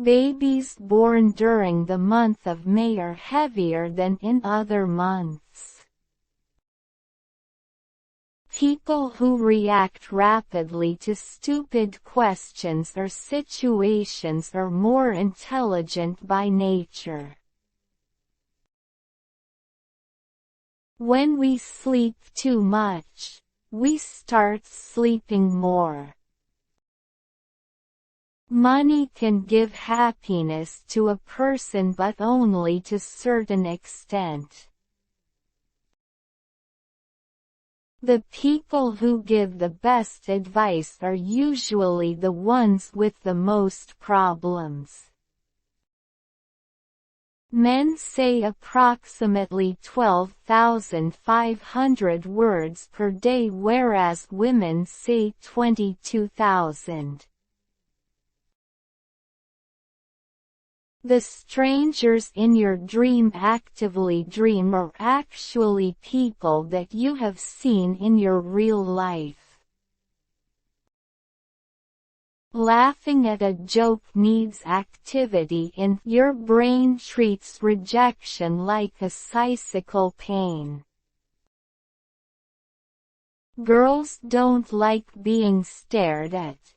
Babies born during the month of May are heavier than in other months. People who react rapidly to stupid questions or situations are more intelligent by nature. When we sleep too much, we start sleeping more. Money can give happiness to a person but only to a certain extent. The people who give the best advice are usually the ones with the most problems. Men say approximately 12,500 words per day, whereas women say 22,000. The strangers in your dream actively dream are actually people that you have seen in your real life. Laughing at a joke needs activity in your brain treats rejection like a cyclical pain. Girls don't like being stared at.